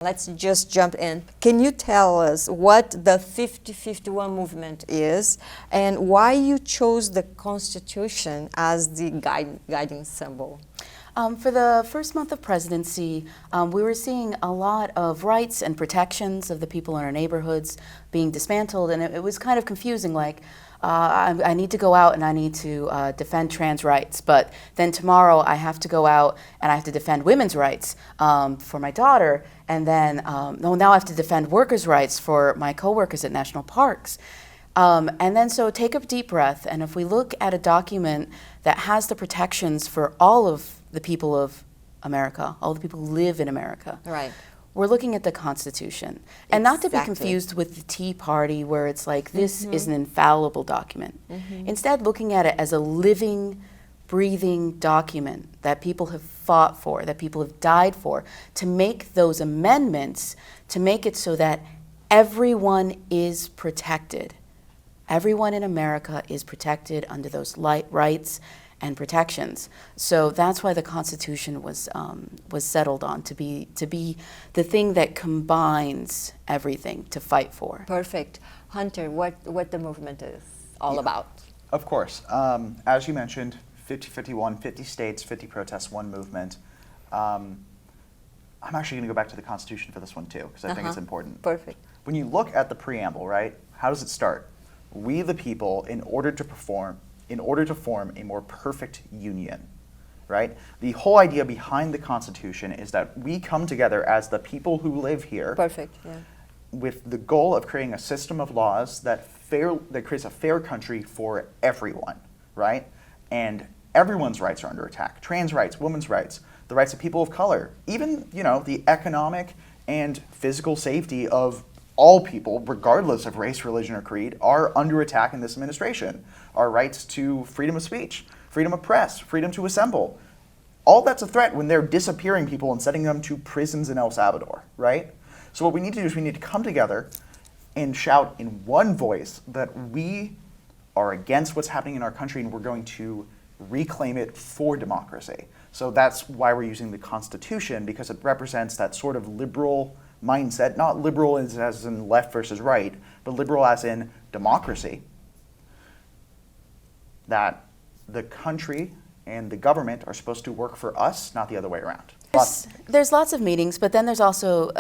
Let's just jump in. Can you tell us what the 50-51 movement is and why you chose the Constitution as the guiding symbol? For the first month of presidency, we were seeing a lot of rights and protections of the people in our neighborhoods being dismantled, and it was kind of confusing, like, I need to go out and I need to defend trans rights, but then tomorrow I have to go out and I have to defend women's rights for my daughter, and then now I have to defend workers' rights for my coworkers at national parks. And then so take a deep breath, and if we look at a document that has the protections for all of the people of America, all the people who live in America. Right. We're looking at the Constitution. And not to be confused with the Tea Party, where it's like, this is an infallible document. Instead, looking at it as a living, breathing document that people have fought for, that people have died for, to make those amendments, to make it so that everyone is protected. Everyone in America is protected under those rights and protections. So that's why the Constitution was settled on, to be the thing that combines everything to fight for. Perfect. Hunter, what the movement is all about? Of course. As you mentioned, 50-51, 50 states, 50 protests, one movement. I'm actually going to go back to the Constitution for this one too, because I think it's important. Perfect. When you look at the preamble, right, how does it start? We the people, in order to form a more perfect union, right? The whole idea behind the Constitution is that we come together as the people who live here. Perfect, yeah. With the goal of creating a system of laws that creates a fair country for everyone, right? And everyone's rights are under attack. Trans rights, women's rights, the rights of people of color, even, the economic and physical safety of all people, regardless of race, religion, or creed, are under attack in this administration. Our rights to freedom of speech, freedom of press, freedom to assemble. All that's a threat when they're disappearing people and sending them to prisons in El Salvador, right? So what we need to do is we need to come together and shout in one voice that we are against what's happening in our country and we're going to reclaim it for democracy. So that's why we're using the Constitution, because it represents that sort of liberal mindset, not liberal as in left versus right, but liberal as in democracy, that the country and the government are supposed to work for us, not the other way around. There's lots of meetings, but then there's also,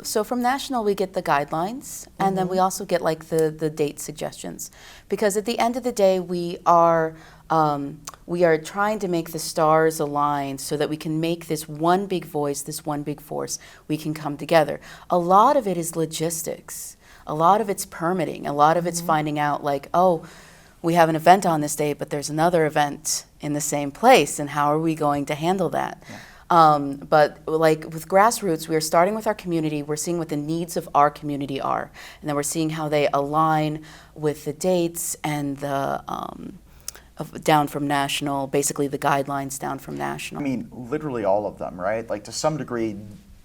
so from national we get the guidelines, and then we also get like the date suggestions. Because at the end of the day, we are trying to make the stars align so that we can make this one big voice, this one big force, we can come together. A lot of it is logistics. A lot of it's permitting. A lot of it's finding out like, oh, we have an event on this day, but there's another event in the same place, and how are we going to handle that? Yeah. But like with grassroots, we're starting with our community, we're seeing what the needs of our community are, and then we're seeing how they align with the dates and the down from national, basically the guidelines down from national. I mean, literally all of them, right? Like to some degree,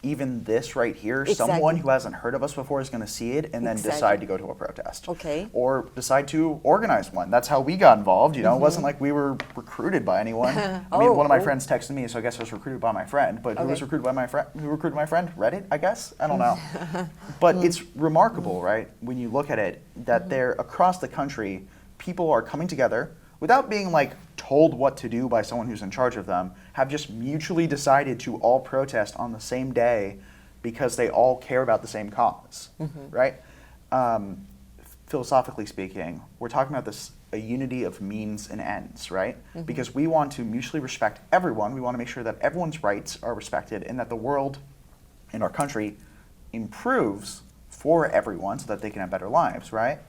even this right here, someone who hasn't heard of us before is going to see it and then decide to go to a protest. Okay. Or decide to organize one. That's how we got involved, It wasn't like we were recruited by anyone. I mean, one of my friends texted me, so I guess I was recruited by my friend. But who was recruited by my friend? Who recruited my friend? Reddit, I guess? I don't know. But it's remarkable, right? When you look at it, that they're across the country, people are coming together without being like told what to do by someone who's in charge of them, have just mutually decided to all protest on the same day because they all care about the same cause, right? Philosophically speaking, we're talking about a unity of means and ends, right? Because we want to mutually respect everyone. We want to make sure that everyone's rights are respected and that the world in our country improves for everyone so that they can have better lives, right?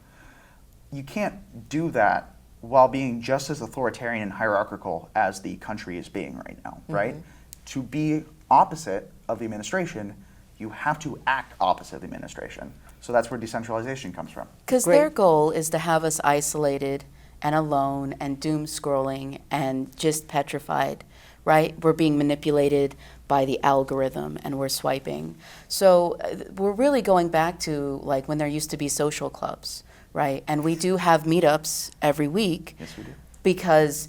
You can't do that while being just as authoritarian and hierarchical as the country is being right now, right? To be opposite of the administration, you have to act opposite the administration. So that's where decentralization comes from. Because their goal is to have us isolated and alone and doom scrolling and just petrified, right? We're being manipulated by the algorithm and we're swiping. So we're really going back to like when there used to be social clubs, right? And we do have meetups every week. Yes, we do. Because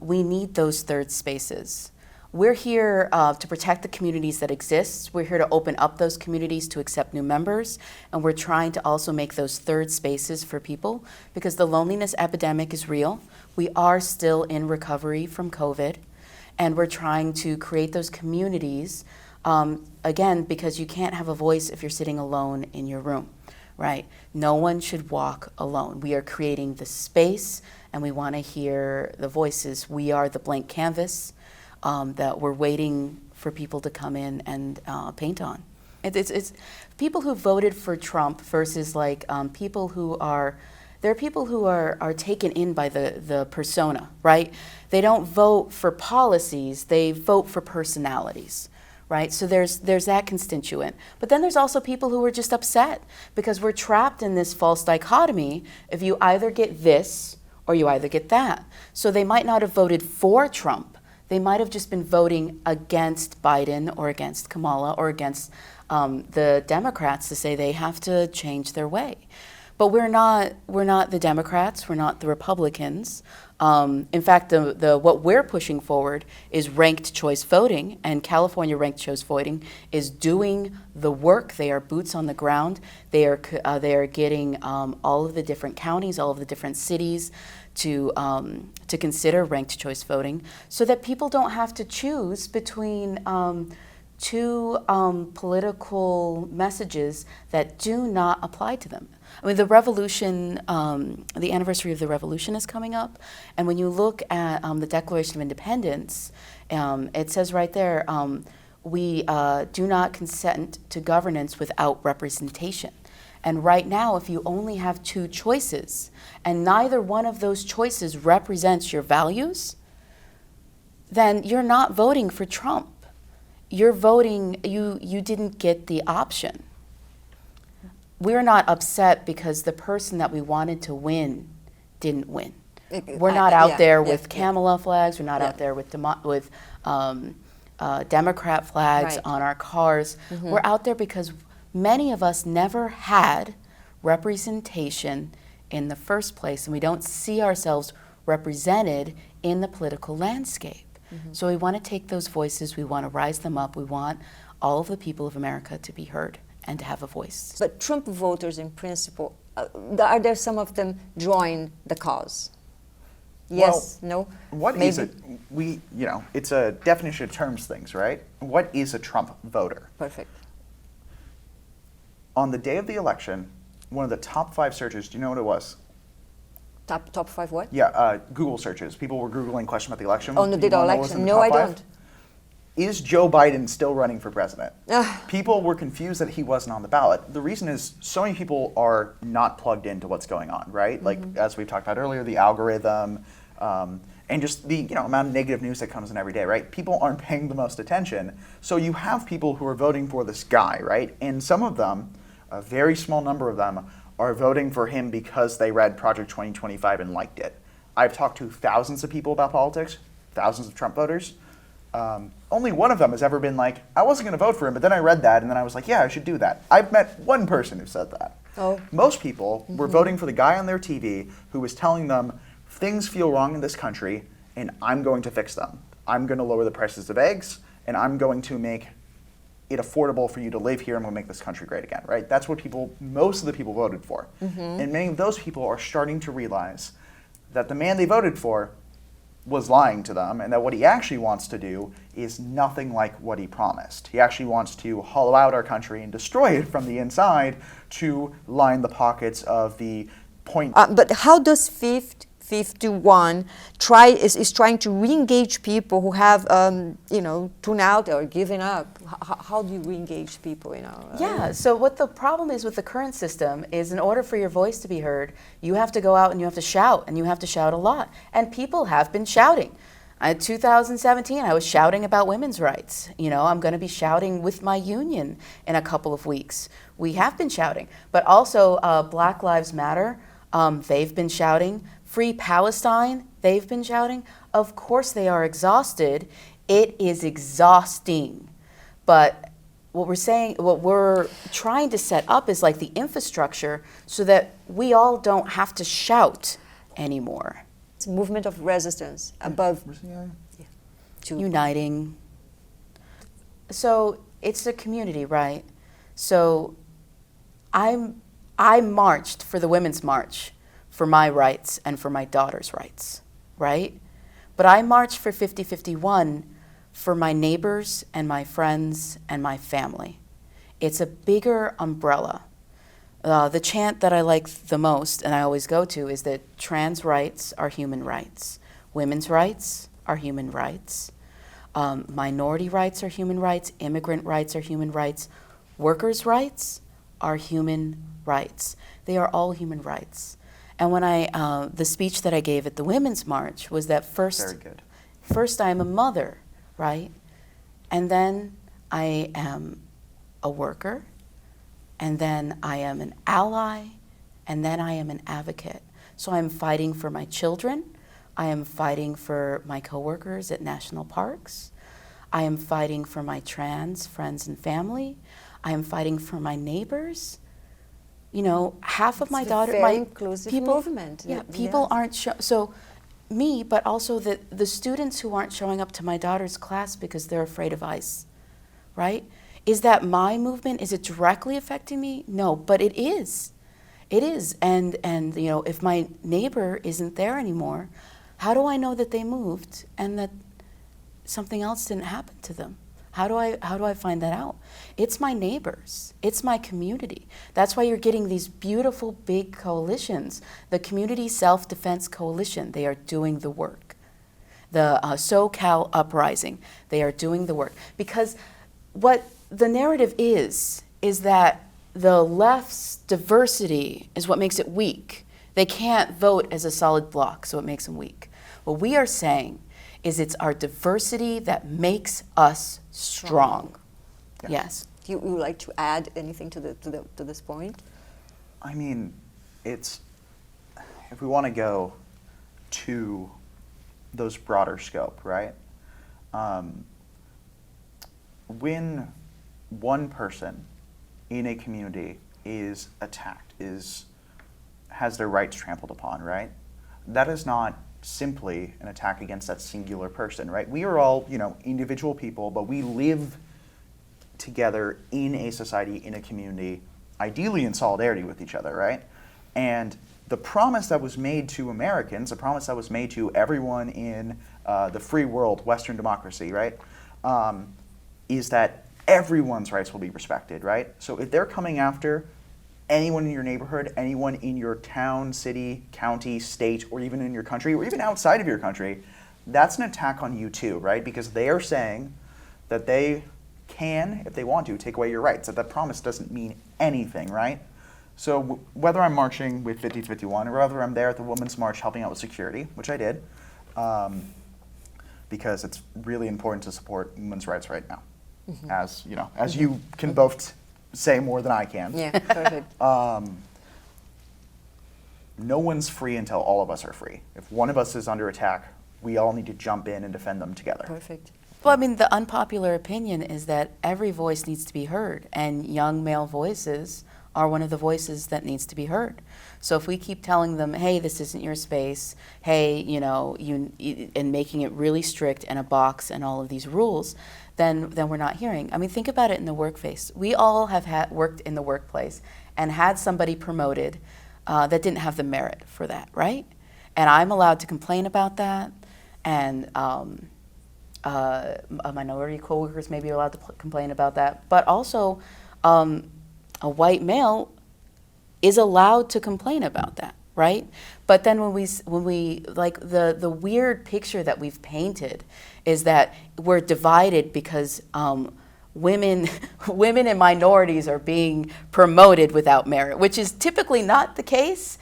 we need those third spaces. We're here to protect the communities that exist. We're here to open up those communities to accept new members. And we're trying to also make those third spaces for people because the loneliness epidemic is real. We are still in recovery from COVID. And we're trying to create those communities, again, because you can't have a voice if you're sitting alone in your room, right? No one should walk alone. We are creating the space and we want to hear the voices. We are the blank canvas that we're waiting for people to come in and paint on. It's people who voted for Trump versus like people who are, there are people who are taken in by the persona, right? They don't vote for policies, they vote for personalities, right? So there's that constituent. But then there's also people who are just upset because we're trapped in this false dichotomy if you either get this or you either get that. So they might not have voted for Trump. They might have just been voting against Biden or against Kamala or against the Democrats to say they have to change their way. But we're not the Democrats, we're not the Republicans. In fact, what we're pushing forward is ranked choice voting, and California ranked choice voting is doing the work. They are boots on the ground. They are getting all of the different counties, all of the different cities to consider ranked choice voting, so that people don't have to choose between two political messages that do not apply to them. I mean, the revolution, the anniversary of the revolution is coming up, and when you look at the Declaration of Independence, it says right there, we do not consent to governance without representation. And right now, if you only have two choices, and neither one of those choices represents your values, then you're not voting for Trump. You're voting, you didn't get the option. We're not upset because the person that we wanted to win didn't win. We're not out there with Kamala flags. We're not out there with Democrat flags on our cars. Mm-hmm. We're out there because many of us never had representation in the first place, and we don't see ourselves represented in the political landscape. Mm-hmm. So we want to take those voices, we want to rise them up, we want all of the people of America to be heard and to have a voice. But Trump voters, in principle, are there some of them join the cause? Yes, well, no? What maybe? is it? It's a definition of terms things, right? What is a Trump voter? Perfect. On the day of the election, one of the top 5 searches, do you know what it was? Top 5 what? Yeah, Google searches. People were Googling questions about the election. On the day of the election? No, I don't. Is Joe Biden still running for president? People were confused that he wasn't on the ballot. The reason is so many people are not plugged into what's going on, right? Like, as we've talked about earlier, the algorithm, and just the amount of negative news that comes in every day, right? People aren't paying the most attention. So you have people who are voting for this guy, right? And some of them, a very small number of them, are voting for him because they read Project 2025 and liked it. I've talked to thousands of people about politics, thousands of Trump voters. Only one of them has ever been like, I wasn't going to vote for him, but then I read that, and then I was like, yeah, I should do that. I've met one person who said that. Oh. Most people were voting for the guy on their TV who was telling them, things feel wrong in this country, and I'm going to fix them. I'm going to lower the prices of eggs, and I'm going to make it affordable for you to live here, and we'll make this country great again, right? That's what most of the people voted for. And many of those people are starting to realize that the man they voted for was lying to them, and that what he actually wants to do is nothing like what he promised. He actually wants to hollow out our country and destroy it from the inside to line the pockets of the point. But how does 51 is trying to re-engage people who have tuned out or given up? How do you re-engage people? Yeah. So what the problem is with the current system is, in order for your voice to be heard, you have to go out and you have to shout, and you have to shout a lot. And people have been shouting. In 2017, I was shouting about women's rights. I'm going to be shouting with my union in a couple of weeks. We have been shouting, but also Black Lives Matter. They've been shouting. Free Palestine, they've been shouting. Of course they are exhausted. It is exhausting. But what we're trying to set up is like the infrastructure so that we all don't have to shout anymore. It's a movement of resistance above uniting. So it's a community, right? So I marched for the Women's March for my rights and for my daughter's rights, right? But I marched for 5051 for my neighbors and my friends and my family. It's a bigger umbrella. The chant that I like the most, and I always go to, is that trans rights are human rights. Women's rights are human rights. Minority rights are human rights. Immigrant rights are human rights. Workers' rights are human rights. They are all human rights. And when the speech that I gave at the Women's March was that Very good. first I am a mother, right? And then I am a worker, and then I am an ally, and then I am an advocate. So I'm fighting for my children. I am fighting for my coworkers at national parks. I am fighting for my trans friends and family. I am fighting for my neighbors. You know, half of my daughter, very my inclusive people, movement. yeah, people Yes. aren't so me, but also the students who aren't showing up to my daughter's class because they're afraid of ICE, right? Is that my movement? Is it directly affecting me? No, but it is. It is. And you know, if my neighbor isn't there anymore, how do I know that they moved and that something else didn't happen to them? How do I find that out? It's my neighbors. It's my community. That's why you're getting these beautiful big coalitions. The Community Self-Defense Coalition, they are doing the work. The SoCal Uprising, they are doing the work. Because what the narrative is that the left's diversity is what makes it weak. They can't vote as a solid block, so it makes them weak. What we are saying is it's our diversity that makes us strong. Yes. Do you would like to add anything to this point? I mean, it's, if we want to go to those broader scope, right? When one person in a community is attacked, has their rights trampled upon, right? That is not simply an attack against that singular person, right? We are all, you know, individual people, but we live together in a society, in a community, ideally in solidarity with each other, right? And the promise that was made to Americans, the promise that was made to everyone in the free world, Western democracy, right, is that everyone's rights will be respected, right? So if they're coming after anyone in your neighborhood, anyone in your town, city, county, state, or even in your country, or even outside of your country, that's an attack on you too, right? Because they are saying that they can, if they want to, take away your rights, that promise doesn't mean anything, right? So whether I'm marching with 5051 or whether I'm there at the Women's March helping out with security, which I did, because it's really important to support women's rights right now, as you know, as you can both say more than I can. Yeah, perfect. No one's free until all of us are free. If one of us is under attack, we all need to jump in and defend them together. Perfect. Well, I mean, the unpopular opinion is that every voice needs to be heard, and young male voices are one of the voices that needs to be heard. So if we keep telling them, hey, this isn't your space, hey, you know, and making it really strict and a box and all of these rules, then we're not hearing. I mean, think about it in the workplace. We all have worked in the workplace and had somebody promoted that didn't have the merit for that, right? And I'm allowed to complain about that, and minority coworkers may be allowed to complain about that, but also a white male is allowed to complain about that, right? But then when we like the weird picture that we've painted is that we're divided because women and minorities are being promoted without merit, which is typically not the case.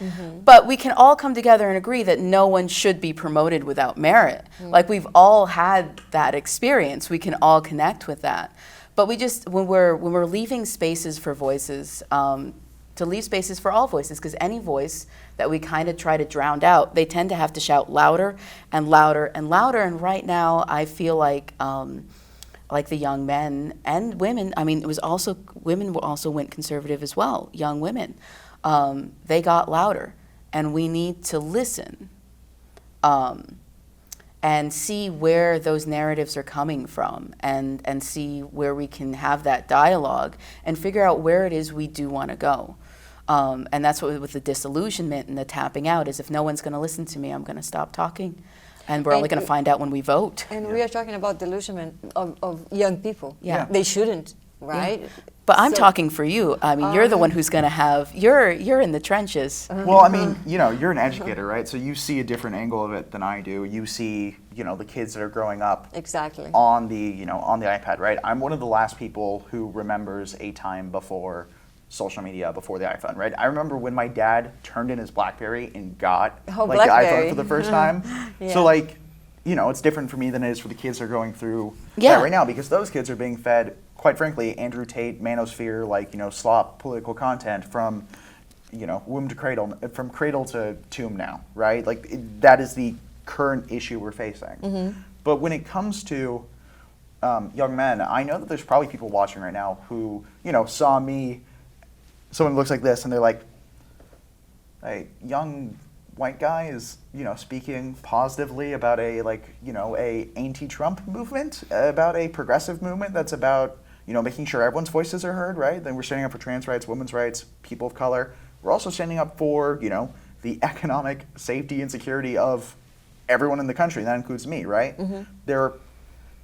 But we can all come together and agree that no one should be promoted without merit. Like, we've all had that experience. We can all connect with that. But we just, when we're leaving spaces for voices, to leave spaces for all voices, because any voice that we kind of try to drown out, they tend to have to shout louder and louder and louder. And right now, I feel like the young men and women, I mean, women also went conservative as well, young women. They got louder, and we need to listen. And and see where those narratives are coming from, and see where we can have that dialogue and figure out where it is we do want to go. And that's what with the disillusionment and the tapping out is, if no one's going to listen to me, I'm going to stop talking. And we're only going to find out when we vote. And we are talking about delusionment of young people. Yeah. They shouldn't, right? Yeah. But I'm talking for you. I mean, you're the one who's going to have, you're in the trenches. Well, I mean, you know, you're an educator, right? So you see a different angle of it than I do. You see, you know, the kids that are growing up Exactly. on the, you know, on the iPad, right? I'm one of the last people who remembers a time before social media, before the iPhone, right? I remember when my dad turned in his BlackBerry and got the iPhone for the first time. Yeah. So like, you know, it's different for me than it is for the kids that are going through Yeah. that right now, because those kids are being fed, quite frankly, Andrew Tate, manosphere, like, you know, slop political content from, you know, womb to cradle, from cradle to tomb now, right? Like, that is the current issue we're facing. But when it comes to young men, I know that there's probably people watching right now who, you know, saw me, someone who looks like this, and they're like, a young white guy is, you know, speaking positively about a, like, you know, a anti-Trump movement, about a progressive movement that's about, you know, making sure everyone's voices are heard, right? Then we're standing up for trans rights, women's rights, people of color. We're also standing up for, you know, the economic safety and security of everyone in the country. That includes me, right? There are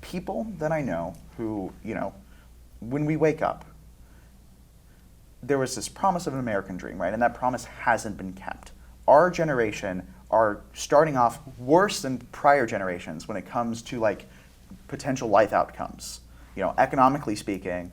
people that I know who, you know, when we wake up, there was this promise of an American dream, right? And that promise hasn't been kept. Our generation are starting off worse than prior generations when it comes to like potential life outcomes. You know, economically speaking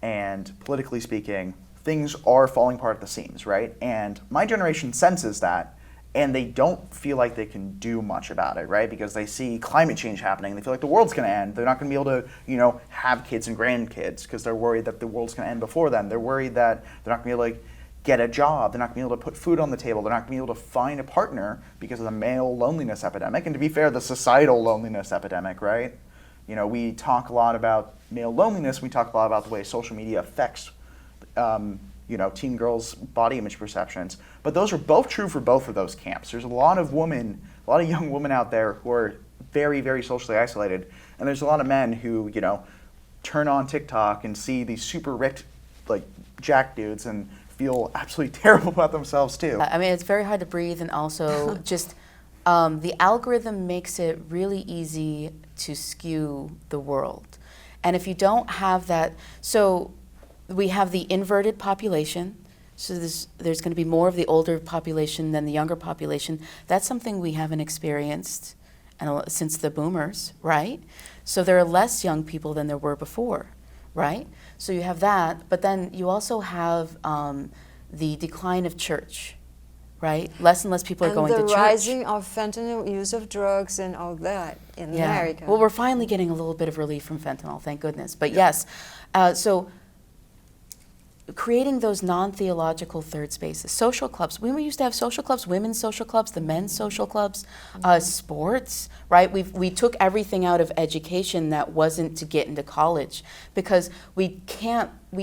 and politically speaking, things are falling apart at the seams, right? And my generation senses that, and they don't feel like they can do much about it, right? Because they see climate change happening, they feel like the world's going to end. They're not going to be able to, you know, have kids and grandkids because they're worried that the world's going to end before them. They're worried that they're not going to be able to get a job. They're not going to be able to put food on the table. They're not going to be able to find a partner because of the male loneliness epidemic. And to be fair, the societal loneliness epidemic, right? You know, we talk a lot about male loneliness. We talk a lot about the way social media affects, you know, teen girls' body image perceptions. But those are both true for both of those camps. There's a lot of young women out there who are very, very socially isolated. And there's a lot of men who, you know, turn on TikTok and see these super ripped, like, jack dudes and feel absolutely terrible about themselves too. I mean, it's very hard to breathe, and also just the algorithm makes it really easy to skew the world. And if you don't have that, so we have the inverted population. So there's going to be more of the older population than the younger population. That's something we haven't experienced since the boomers, right? So there are less young people than there were before, right? So you have that, but then you also have the decline of church, right? Less and less people are going to church. And the rising of fentanyl use of drugs and all that in America. Well, we're finally getting a little bit of relief from fentanyl, thank goodness. But yes, so creating those non-theological third spaces, social clubs. We used to have social clubs, women's social clubs, the men's social clubs, sports, right? We took everything out of education that wasn't to get into college, because we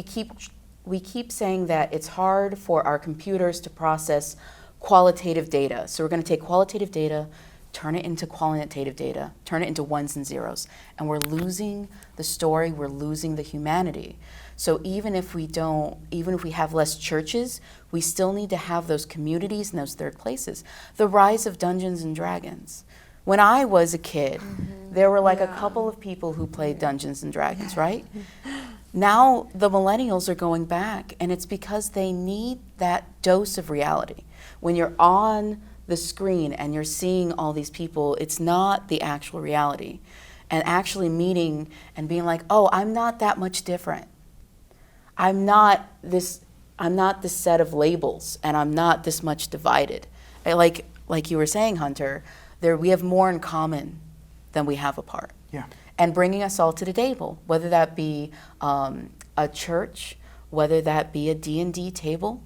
keep saying that it's hard for our computers to process qualitative data. So we're going to take qualitative data, turn it into quantitative data, turn it into ones and zeros, and we're losing the story, we're losing the humanity. So even if we have less churches, we still need to have those communities and those third places. The rise of Dungeons and Dragons. When I was a kid, there were like a couple of people who played Dungeons and Dragons, right? Now the millennials are going back, and it's because they need that dose of reality. When you're on the screen and you're seeing all these people, it's not the actual reality. And actually meeting and being like, oh, I'm not that much different. I'm not this set of labels, and I'm not this much divided. Like you were saying, Hunter, we have more in common than we have apart. Yeah. And bringing us all to the table, whether that be a church, whether that be a D&D table,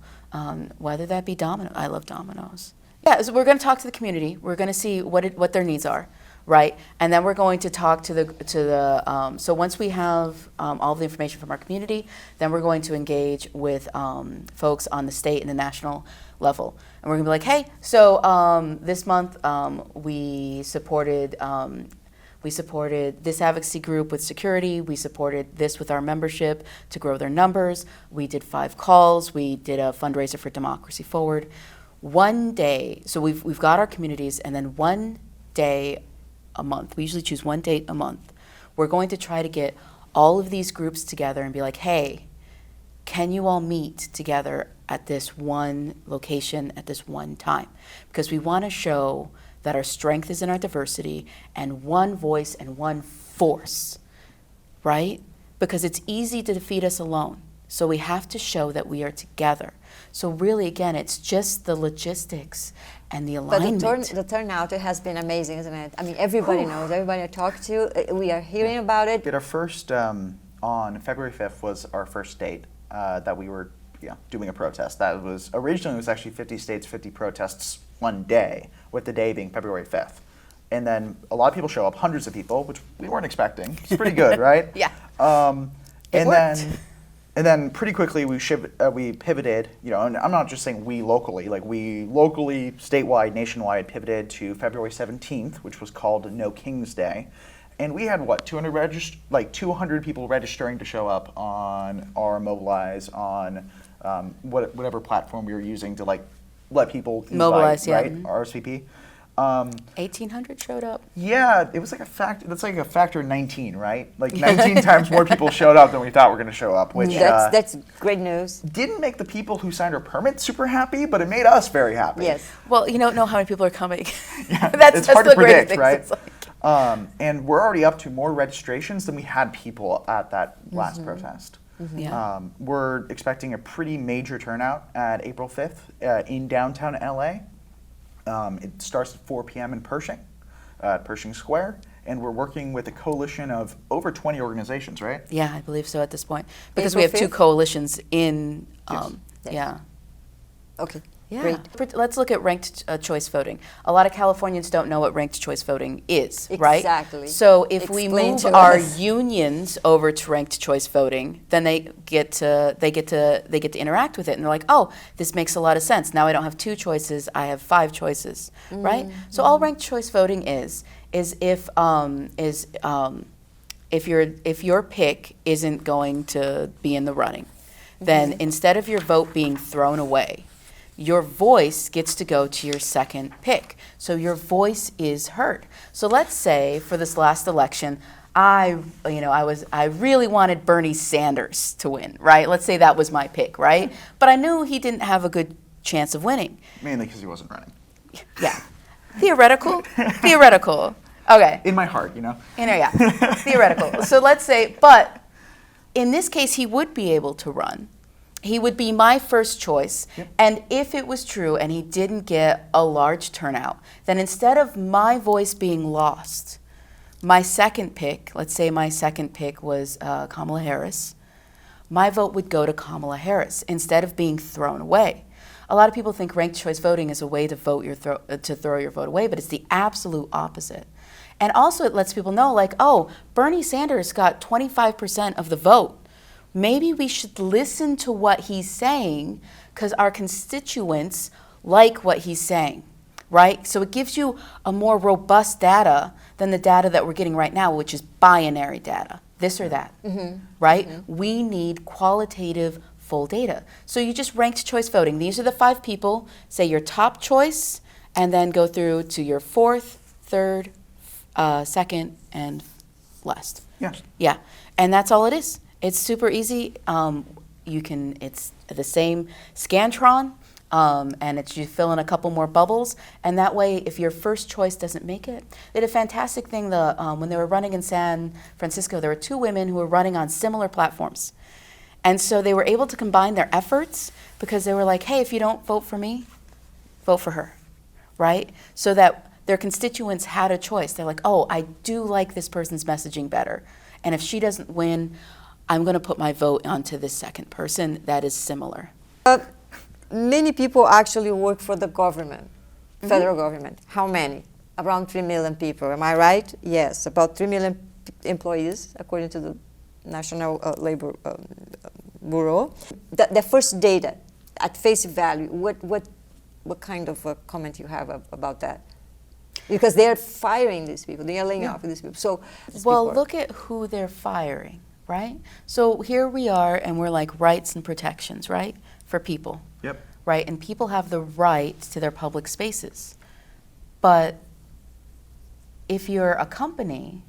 whether that be domino. I love dominoes. Yeah, so we're going to talk to the community. We're going to see what their needs are, right? And then we're going to talk to the so once we have all the information from our community, then we're going to engage with folks on the state and the national level. And we're gonna be like, hey, so this month we supported this advocacy group with security. We supported this with our membership to grow their numbers. We did 5 calls. We did a fundraiser for Democracy Forward. One day, so we've got our communities, and then one day a month. We usually choose one date a month. We're going to try to get all of these groups together and be like, hey, can you all meet together at this one location at this one time? Because we want to show that our strength is in our diversity and one voice and one force, right? Because it's easy to defeat us alone. So we have to show that we are together. So really, again, it's just the logistics and the alignment. But the turnout has been amazing, isn't it? I mean, everybody knows, everybody I talk to, we are hearing about it. Our first, on February 5th was our first date that we were doing a protest. That was, originally it was actually 50 states, 50 protests one day, with the day being February 5th. And then a lot of people show up, hundreds of people, which we weren't expecting. It's pretty good, right? Yeah. It worked. And then pretty quickly we pivoted, and I'm not just saying we locally, like we locally, statewide, nationwide pivoted to February 17th, which was called No King's Day. And we had 200 people registering to show up on our Mobilize, on whatever platform we were using to let people invite, Mobilize, yeah. right? RSVP. 1,800 showed up. Yeah, it was like that's like a factor 19, right? Like 19 times more people showed up than we thought were going to show up, which that's great news. didn't make the people who signed our permit super happy, but it made us very happy. Yes. Well, you don't know how many people are coming. Yeah, that's it's hard the to great predict, thing. right? It's like, And we're already up to more registrations than we had people at that last protest. yeah. We're expecting a pretty major turnout at April 5th in downtown LA. It starts at 4 p.m. in Pershing, Pershing Square, and we're working with a coalition of over 20 organizations, right? Yeah, I believe so at this point. Because April we have 2 5th? coalitions in, Yes. yeah. Okay. Yeah. Great. Let's look at ranked choice voting. A lot of Californians don't know what ranked choice voting is, right? Exactly. So if we Explain move to our us. unions over to ranked choice voting, then they get to interact with it, and they're like, oh, this makes a lot of sense. Now I don't have 2 choices, I have 5 choices, right? So all ranked choice voting is if your pick isn't going to be in the running, then instead of your vote being thrown away, your voice gets to go to your second pick. So your voice is heard. So let's say for this last election, I really wanted Bernie Sanders to win, right? Let's say that was my pick, right? But I knew he didn't have a good chance of winning. Mainly because he wasn't running. Yeah. Theoretical. Okay. In my heart, Yeah. Theoretical. So let's say, but in this case, he would be able to run. He would be my first choice. Yep. And if it was true and he didn't get a large turnout, then instead of my voice being lost, my second pick, let's say my second pick was Kamala Harris, my vote would go to Kamala Harris instead of being thrown away. A lot of people think ranked choice voting is a way to throw your vote away, but it's the absolute opposite. And also it lets people know, oh, Bernie Sanders got 25% of the vote. Maybe we should listen to what he's saying because our constituents like what he's saying, right? So it gives you a more robust data than the data that we're getting right now, which is binary data, this or that, right? We need qualitative full data. So you just ranked choice voting. These are the 5 people, say your top choice, and then go through to your 4th, 3rd, 2nd, and last. Yes. Yeah, and that's all it is. It's super easy. It's the same Scantron, and you fill in a couple more bubbles, and that way, if your first choice doesn't make it, they did a fantastic thing. When they were running in San Francisco, there were 2 women who were running on similar platforms, and so they were able to combine their efforts because they were like, "Hey, if you don't vote for me, vote for her," right? So that their constituents had a choice. They're like, "Oh, I do like this person's messaging better, and if she doesn't win, I'm going to put my vote onto this second person that is similar." Many people actually work for the government, federal government. How many? around 3 million people. Am I right? Yes, about 3 million employees, according to the National Labor Bureau. The first data, at face value, what kind of comment you have about that? Because they're firing these people, they are laying off these people. So, well, look at who they're firing, right? So here we are, and we're like rights and protections, right, for people. Yep. Right, and people have the right to their public spaces. But if you're a company,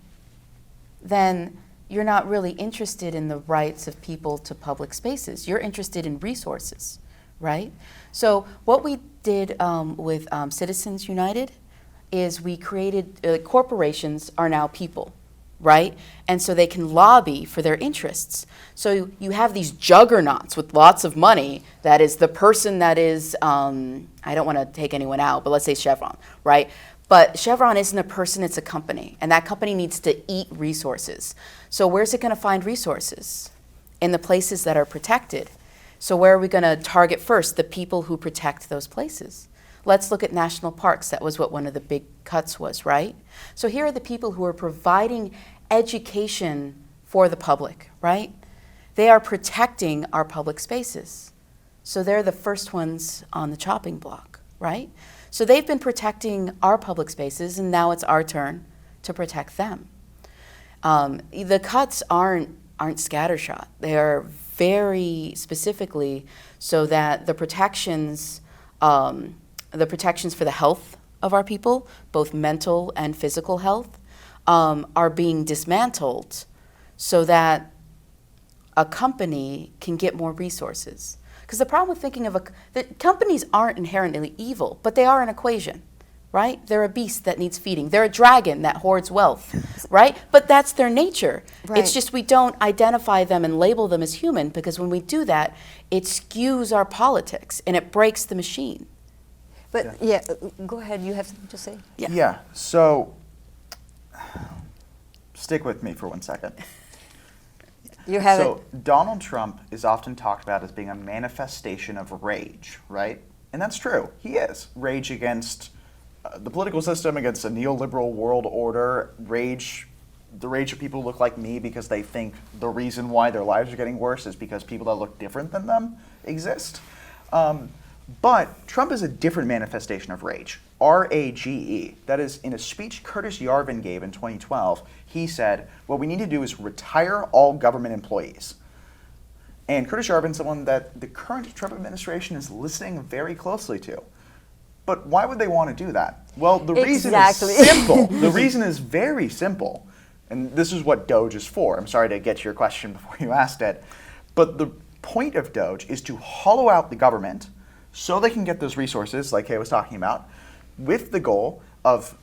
then you're not really interested in the rights of people to public spaces. You're interested in resources, right? So what we did with Citizens United is we created, corporations are now people, right? And so they can lobby for their interests. So you have these juggernauts with lots of money that is the person that is, I don't want to take anyone out, but let's say Chevron, right? But Chevron isn't a person, it's a company. And that company needs to eat resources. So where's it going to find resources? In the places that are protected. So where are we going to target first? The people who protect those places. Let's look at national parks. That was what one of the big cuts was, right? So here are the people who are providing education for the public, right? They are protecting our public spaces. So they're the first ones on the chopping block, right? So they've been protecting our public spaces, and now it's our turn to protect them. The cuts aren't scattershot. They are very specifically so that the protections for the health of our people, both mental and physical health, are being dismantled so that a company can get more resources. Because the problem with thinking of that companies aren't inherently evil, but they are an equation, right? They're a beast that needs feeding. They're a dragon that hoards wealth, right? But that's their nature. Right. It's just we don't identify them and label them as human, because when we do that, it skews our politics and it breaks the machine. but go ahead, you have something to say? Yeah. So stick with me for 1 second. You have So Donald Trump is often talked about as being a manifestation of rage, right? And that's true. He is. Rage against the political system, against a neoliberal world order, the rage of people who look like me because they think the reason why their lives are getting worse is because people that look different than them exist. But Trump is a different manifestation of rage. R-A-G-E. That is, in a speech Curtis Yarvin gave in 2012, he said, what we need to do is retire all government employees. And Curtis Yarvin is someone that the current Trump administration is listening very closely to. But why would they want to do that? Well, the reason is simple. The reason is very simple. And this is what Doge is for. I'm sorry to get to your question before you asked it. But the point of Doge is to hollow out the government so they can get those resources, like Kay was talking about, with the goal of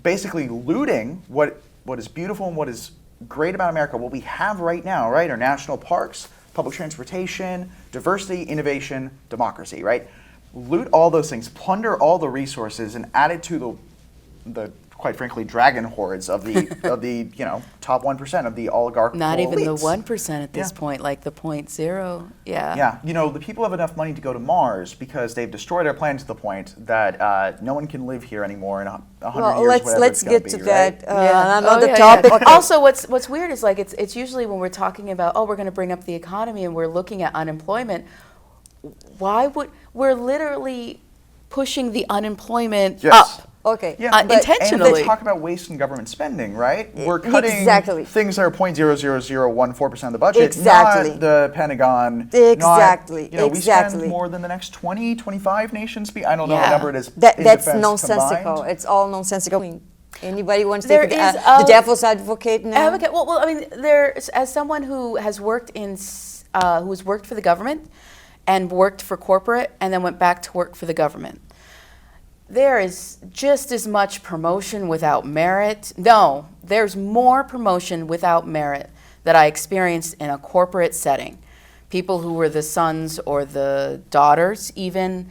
basically looting what is beautiful and what is great about America, what we have right now, right? Our national parks, public transportation, diversity, innovation, democracy, right? Loot all those things, plunder all the resources, and add it to the quite frankly, dragon hordes of the top 1% of the oligarchical Not even elites. the 1% at this point, like the 0.0. Yeah. Yeah, the people have enough money to go to Mars because they've destroyed our planet to the point that no one can live here anymore in 100 years. Let's get to that Right? another topic. Okay. Also, what's weird is like it's usually when we're talking about we're going to bring up the economy and we're looking at unemployment. We're literally pushing the unemployment up. Okay. Yeah, intentionally. And they talk about waste in government spending, right? We're cutting things that are 0.00014% of the budget, not the Pentagon. Exactly. We spend more than the next 20, 25 nations. I don't know what number it is. That's nonsensical. Combined. It's all nonsensical. Anybody wants to take the devil's advocate now? Advocate. Well, I mean, as someone who has worked for the government and worked for corporate and then went back to work for the government. There is just as much promotion without merit. No, there's more promotion without merit that I experienced in a corporate setting. People who were the sons or the daughters even,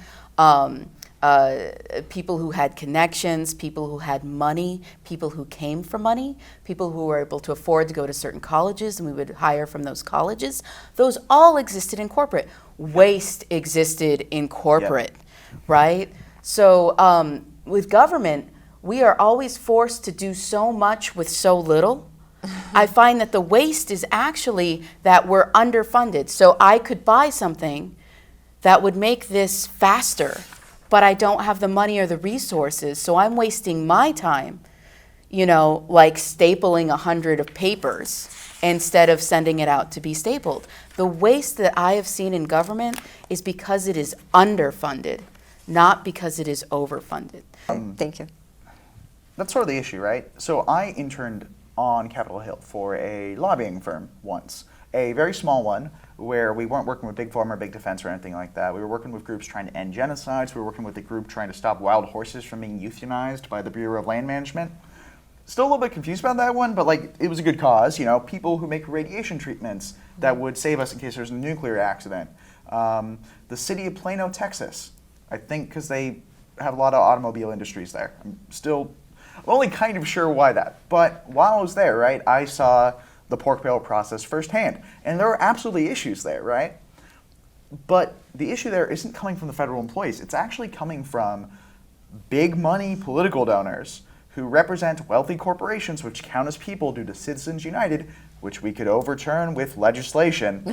people who had connections, people who had money, people who came from money, people who were able to afford to go to certain colleges and we would hire from those colleges. Those all existed in corporate. Waste existed in corporate, right? So with government, we are always forced to do so much with so little. I find that the waste is actually that we're underfunded. So I could buy something that would make this faster, but I don't have the money or the resources, so I'm wasting my time, you know, like stapling 100 of papers instead of sending it out to be stapled. The waste that I have seen in government is because it is underfunded, not because it is overfunded. Thank you. That's sort of the issue, right? So I interned on Capitol Hill for a lobbying firm once, a very small one where we weren't working with big pharma or big defense or anything like that. We were working with groups trying to end genocides. We were working with a group trying to stop wild horses from being euthanized by the Bureau of Land Management. Still a little bit confused about that one, but like it was a good cause. You know, people who make radiation treatments that would save us in case there's a nuclear accident. The city of Plano, Texas, I think because they have a lot of automobile industries there. I'm only kind of sure why that. But while I was there, right, I saw the pork barrel process firsthand. And there are absolutely issues there, right? But the issue there isn't coming from the federal employees. It's actually coming from big money political donors who represent wealthy corporations which count as people due to Citizens United, which we could overturn with legislation.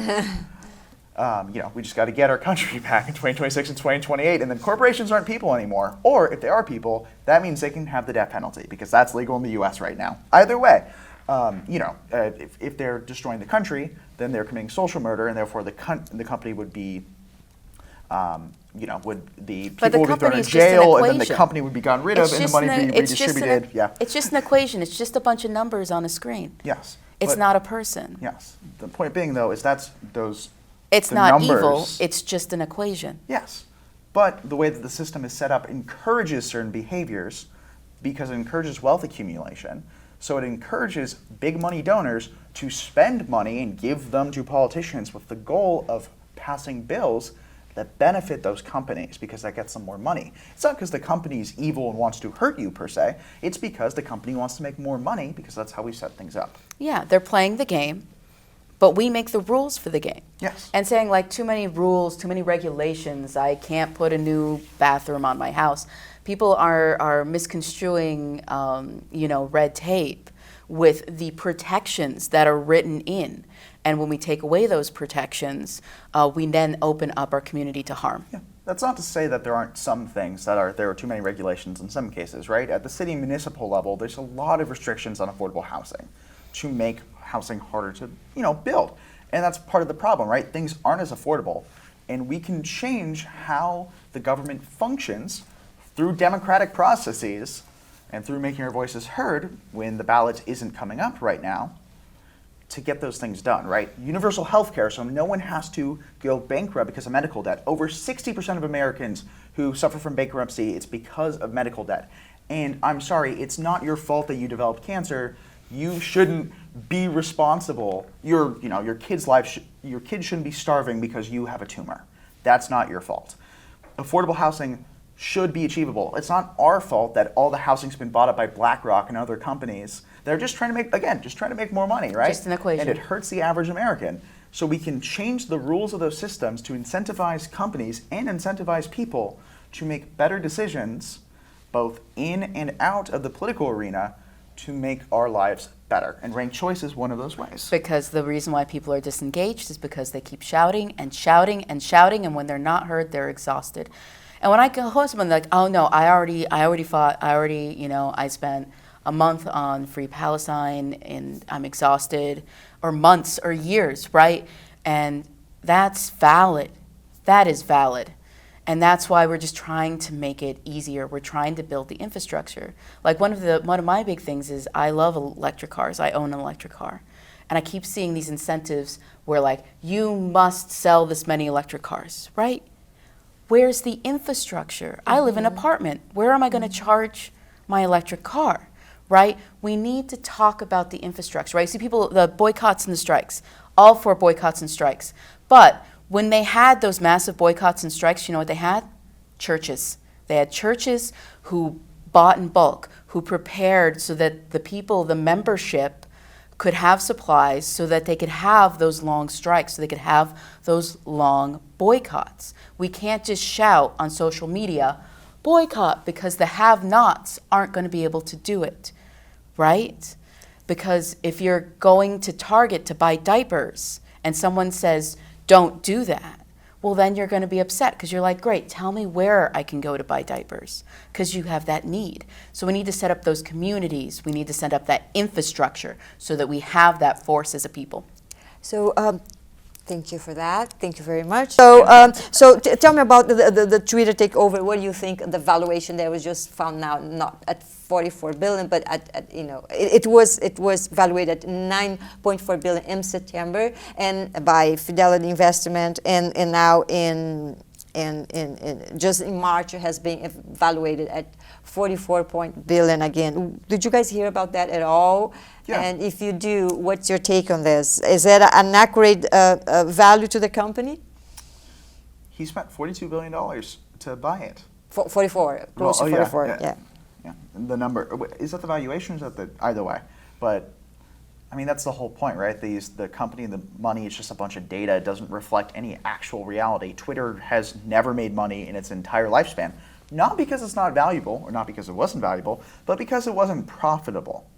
You know, we just got to get our country back in 2026 and 2028, and then corporations aren't people anymore. Or if they are people, that means they can have the death penalty because that's legal in the U.S. right now. Either way, you know, if they're destroying the country, then they're committing social murder, and therefore the company would be, you know, the people would be thrown in jail, and then the company would be gotten rid of, and the money would be redistributed. It's just an equation. It's just a bunch of numbers on a screen. Yes. It's not a person. Yes. The point being, though, is that's those. It's the not numbers, evil, it's just an equation. Yes. But the way that the system is set up encourages certain behaviors because it encourages wealth accumulation. So it encourages big money donors to spend money and give them to politicians with the goal of passing bills that benefit those companies because that gets them more money. It's not because the company is evil and wants to hurt you per se. It's because the company wants to make more money because that's how we set things up. Yeah, they're playing the game. But we make the rules for the game. Yes. And saying like too many rules, too many regulations, I can't put a new bathroom on my house. People are misconstruing, you know, red tape with the protections that are written in. And when we take away those protections, we then open up our community to harm. Yeah. That's not to say that there aren't some things there are too many regulations in some cases, right? At the city municipal level, there's a lot of restrictions on affordable housing to make housing harder to, you know, build. And that's part of the problem, right? Things aren't as affordable. And we can change how the government functions through democratic processes and through making our voices heard when the ballot isn't coming up right now to get those things done, right? Universal health care, so no one has to go bankrupt because of medical debt. Over 60% of Americans who suffer from bankruptcy, it's because of medical debt. And I'm sorry, it's not your fault that you developed cancer. You shouldn't be responsible. Your kid's life, your kid shouldn't be starving because you have a tumor. That's not your fault. Affordable housing should be achievable. It's not our fault that all the housing's been bought up by BlackRock and other companies. They're just trying to make more money, right? Just an equation. And it hurts the average American. So we can change the rules of those systems to incentivize companies and incentivize people to make better decisions, both in and out of the political arena, to make our lives better. And ranked choice is one of those ways. Because the reason why people are disengaged is because they keep shouting and shouting and shouting, and when they're not heard, they're exhausted. And when I go home, someone like, oh no, I already fought, I spent a month on Free Palestine and I'm exhausted, or months or years, right? And that's valid. That is valid. And that's why we're just trying to make it easier. We're trying to build the infrastructure. Like one of my big things is I love electric cars. I own an electric car. And I keep seeing these incentives where like, you must sell this many electric cars, right? Where's the infrastructure? I live in an apartment. Where am I going to charge my electric car, right? We need to talk about the infrastructure, right? You see people, the boycotts and the strikes, all for boycotts and strikes. But when they had those massive boycotts and strikes, you know what they had? Churches. They had churches who bought in bulk, who prepared so that the people, the membership, could have supplies so that they could have those long strikes, so they could have those long boycotts. We can't just shout on social media, boycott because the have-nots aren't going to be able to do it, right? Because if you're going to Target to buy diapers and someone says, don't do that, well, then you're going to be upset because you're like, great, tell me where I can go to buy diapers because you have that need. So we need to set up those communities. We need to set up that infrastructure so that we have that force as a people. So thank you for that. Thank you very much. So, tell me about the Twitter takeover. What do you think the valuation that was just found now, not at 44 billion, but at it was valuated at 9.4 billion in September, and by Fidelity Investment, and now in just in March it has been evaluated at 44 billion again. Did you guys hear about that at all? Yeah. And if you do, what's your take on this? Is that an accurate value to the company? He spent $42 billion to buy it. 44, close to 44, yeah. Yeah, the number, is that the valuation or is that the, either way? But, I mean, that's the whole point, right? The company and the money is just a bunch of data. It doesn't reflect any actual reality. Twitter has never made money in its entire lifespan. Not because it's not valuable, or not because it wasn't valuable, but because it wasn't profitable.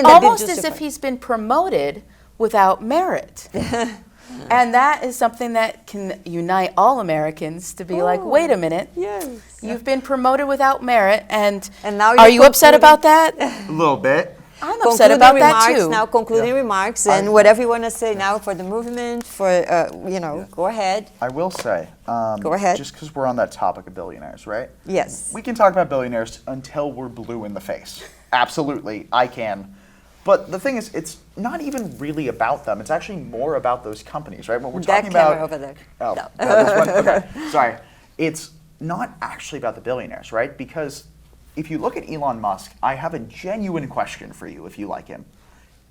Almost as if he's been promoted without merit. And that is something that can unite all Americans to be like, wait a minute, yes, you've been promoted without merit, and now are you upset about that? A little bit. I'm upset about that too. Now concluding remarks, and whatever you want to say now for the movement, for, go ahead. I will say, Go ahead. just because we're on that topic of billionaires, right? Yes. We can talk about billionaires until we're blue in the face. Absolutely, I can. But the thing is, it's not even really about them. It's actually more about those companies, right? When we're talking about over there. Oh, No. this one? Okay, sorry. It's not actually about the billionaires, right? Because if you look at Elon Musk, I have a genuine question for you if you like him.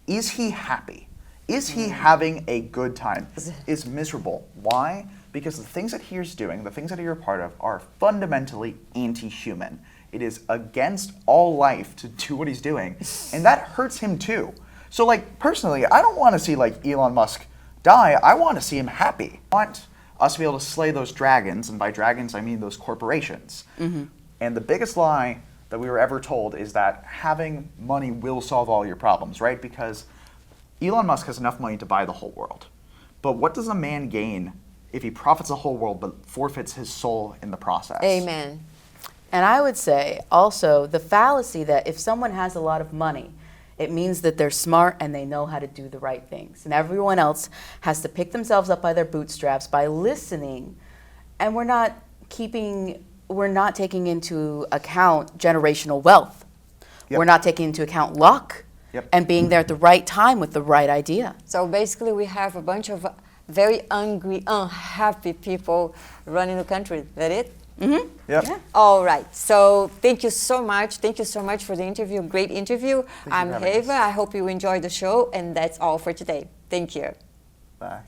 Is he happy? Is he having a good time? Is miserable? Why? Because the things that he's doing, the things that you're a part of, are fundamentally anti-human. It is against all life to do what he's doing, and that hurts him too. So, like, personally, I don't want to see, like, Elon Musk die. I want to see him happy. I want us to be able to slay those dragons, and by dragons I mean those corporations. Mm-hmm. And the biggest lie that we were ever told is that having money will solve all your problems, right? Because Elon Musk has enough money to buy the whole world. But what does a man gain if he profits the whole world but forfeits his soul in the process? Amen. And I would say also the fallacy that if someone has a lot of money, it means that they're smart and they know how to do the right things. And everyone else has to pick themselves up by their bootstraps by listening. And we're not taking into account generational wealth. Yep. We're not taking into account luck. Yep. And being there at the right time with the right idea. So basically we have a bunch of very angry, unhappy people running the country. Is that it? Mm-hmm. Yep. Yeah. All right. So thank you so much. Thank you so much for the interview. Great interview. I'm HAVAH. I hope you enjoyed the show. And that's all for today. Thank you. Bye.